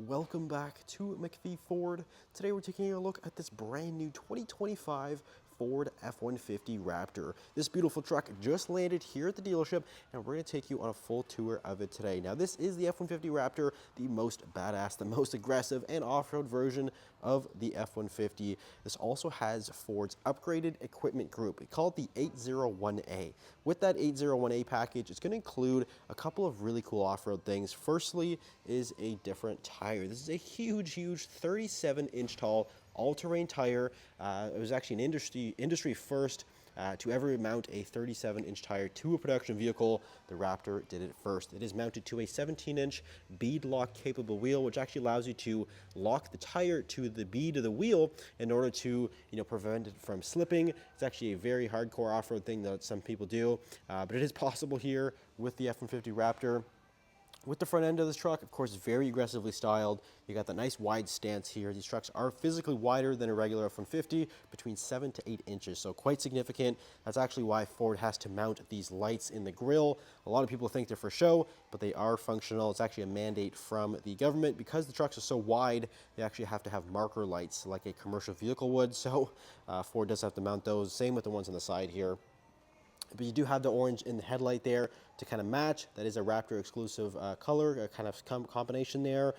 Welcome back to McPhee Ford. Today we're taking a look at this brand new 2025 Ford F-150 Raptor. This beautiful truck just landed here at the dealership, and we're going to take you on a full tour of it today. Now, this is the F-150 Raptor, the most badass, the most aggressive and off-road version of the F-150. This also has Ford's upgraded equipment group. We call it the 801A. With that 801A package, it's going to include a couple of really cool off-road things. Firstly is a different tire. This is a huge 37-inch tall all-terrain tire. It was actually an industry first to ever mount a 37-inch tire to a production vehicle. The Raptor did it first. It is mounted to a 17-inch bead lock capable wheel, which actually allows you to lock the tire to the bead of the wheel in order to prevent it from slipping. It's actually a very hardcore off-road thing that some people do, but it is possible here with the F-150 Raptor. With the front end of this truck, of course, very aggressively styled. You got that nice wide stance here. These trucks are physically wider than a regular F-150, between 7 to 8 inches, so quite significant. That's actually why Ford has to mount these lights in the grille. A lot of people think they're for show, but they are functional. It's actually a mandate from the government. Because the trucks are so wide, they actually have to have marker lights like a commercial vehicle would, so Ford does have to mount those. Same with the ones on the side here. But you do have the orange in the headlight there to kind of match. That is a Raptor exclusive color, a kind of combination there.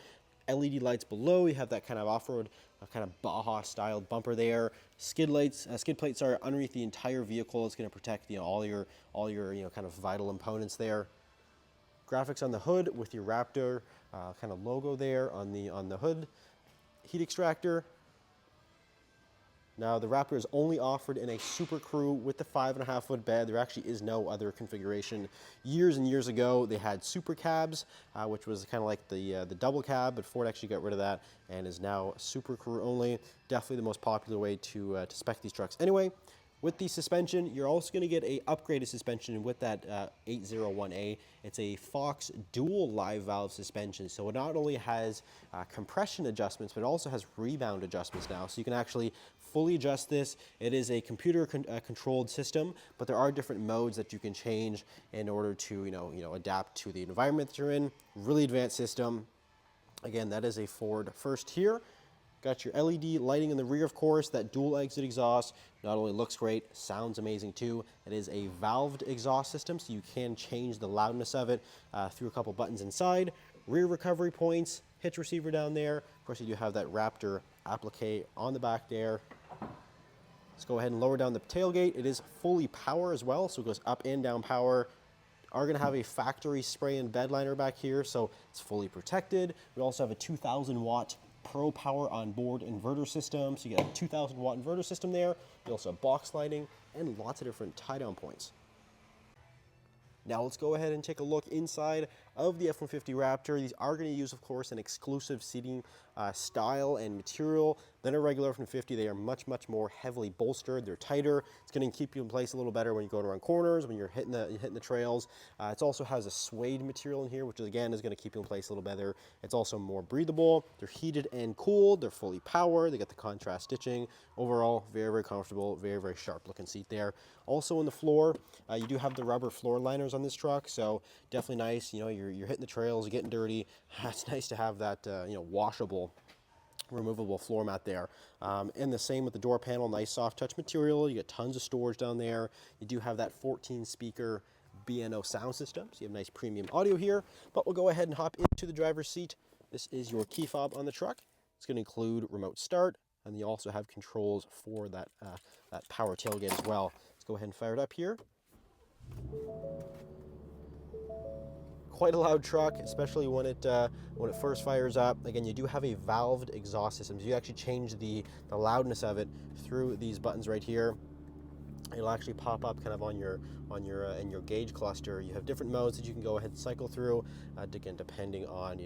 LED lights below. You have that kind of off-road, kind of Baja style bumper there. Skid plates are underneath the entire vehicle. It's going to protect all your kind of vital components there. Graphics on the hood with your Raptor kind of logo there on the hood. Heat extractor. Now, the Raptor is only offered in a Super Crew with the 5.5-foot bed. There actually is no other configuration. Years and years ago, they had Super Cabs, which was kind of like the double cab, but Ford actually got rid of that and is now Super Crew only. Definitely the most popular way to spec these trucks. Anyway, with the suspension, you're also going to get a upgraded suspension with that 801A. It's a Fox dual live valve suspension. So it not only has compression adjustments, but it also has rebound adjustments now. So you can actually fully adjust this. It is a computer controlled system, but there are different modes that you can change in order to adapt to the environment that you're in. Really advanced system. Again, that is a Ford first here. Got your LED lighting in the rear, of course. That dual exit exhaust not only looks great, sounds amazing too. It is a valved exhaust system, so you can change the loudness of it through a couple buttons inside. Rear recovery points, hitch receiver down there. Of course, you do have that Raptor applique on the back there. Let's go ahead and lower down the tailgate. It is fully power as well, so it goes up and down power. Are going to have a factory spray and bed liner back here, so it's fully protected. We also have a 2,000 watt Pro Power onboard inverter system, so you get a 2,000 watt inverter system there. You also have box lighting and lots of different tie-down points. Now let's go ahead and take a look inside of the F-150 Raptor. These are going to use, of course, an exclusive seating style and material than a regular F-150. They are much more heavily bolstered. They're tighter. It's going to keep you in place a little better when you go around corners, when you're hitting the trails. It also has a suede material in here, which again is going to keep you in place a little better. It's also more breathable. They're heated and cooled. They're fully powered. They got the contrast stitching. Overall, very comfortable, very sharp looking seat there. Also on the floor, you do have the rubber floor liners on this truck, so definitely nice. You're hitting the trails, you're getting dirty. It's nice to have that washable, removable floor mat there. And the same with the door panel, nice soft touch material. You get tons of storage down there. You do have that 14 speaker B&O sound system, so you have nice premium audio here. But we'll go ahead and hop into the driver's seat. This is your key fob on the truck. It's going to include remote start, and you also have controls for that power tailgate as well. Let's go ahead and fire it up here. Quite a loud truck, especially when it first fires up. Again, you do have a valved exhaust system, so you actually change the loudness of it through these buttons right here. It'll actually pop up kind of on your in your gauge cluster. You have different modes that you can go ahead and cycle through, again, depending on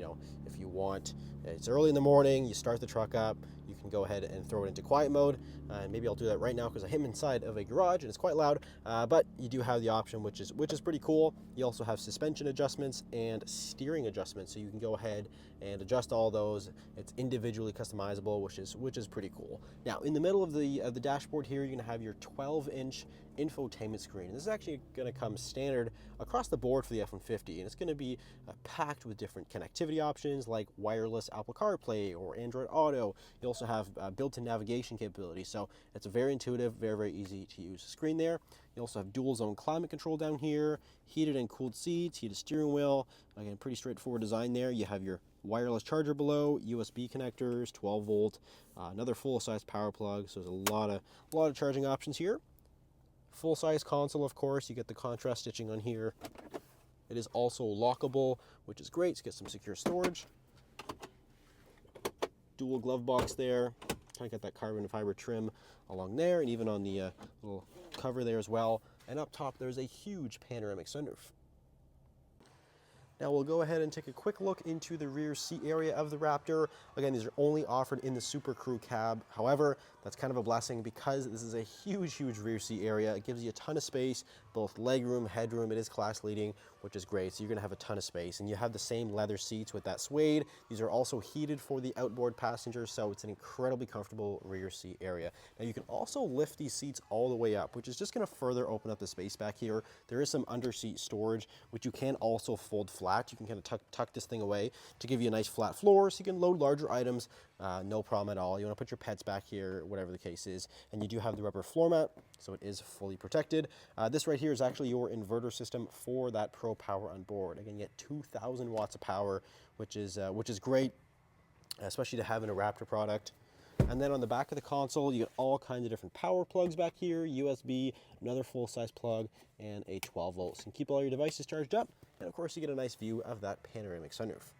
if you want. It's early in the morning, you start the truck up, you can go ahead and throw it into quiet mode. And maybe I'll do that right now because I am inside of a garage and it's quite loud. But you do have the option, which is pretty cool. You also have suspension adjustments and steering adjustments, so you can go ahead and adjust all those. It's individually customizable, which is pretty cool. Now, in the middle of the dashboard here, you're going to have your 12-inch infotainment screen. And this is actually going to come standard across the board for the F-150, and it's going to be packed with different connectivity options like wireless Apple CarPlay or Android Auto. You also have built-in navigation capability, so it's a very intuitive, very easy to use screen there. You also have dual zone climate control down here, heated and cooled seats, heated steering wheel. Again, pretty straightforward design there. You have your wireless charger below, USB connectors, 12 volt, another full-size power plug. So there's a lot of charging options here. Full-size console, of course. You get the contrast stitching on here. It is also lockable, which is great to get some secure storage. Dual glove box there. Kind of got that carbon fiber trim along there, and even on the little cover there as well. And up top, there's a huge panoramic sunroof. Now we'll go ahead and take a quick look into the rear seat area of the Raptor. Again, these are only offered in the Super Crew cab. However, that's kind of a blessing because this is a huge rear seat area. It gives you a ton of space, both legroom, headroom. It is class leading, which is great. So you're gonna have a ton of space, and you have the same leather seats with that suede. These are also heated for the outboard passengers, so it's an incredibly comfortable rear seat area. Now you can also lift these seats all the way up, which is just gonna further open up the space back here. There is some under seat storage, which you can also fold flat. You can kind of tuck this thing away to give you a nice flat floor, so you can load larger items, no problem at all. You want to put your pets back here, whatever the case is, and you do have the rubber floor mat, so it is fully protected. This right here is actually your inverter system for that Pro Power on board. Again, you get 2,000 watts of power, which is great, especially to have in a Raptor product. And then on the back of the console, you get all kinds of different power plugs back here, USB, another full-size plug, and a 12 volts. You can keep all your devices charged up, and of course you get a nice view of that panoramic sunroof.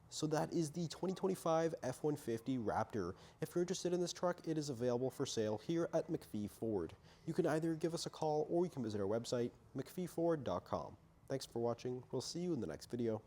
So that is the 2025 F-150 Raptor. If you're interested in this truck, it is available for sale here at McPhee Ford. You can either give us a call or you can visit our website, mcpheeford.com. Thanks for watching. We'll see you in the next video.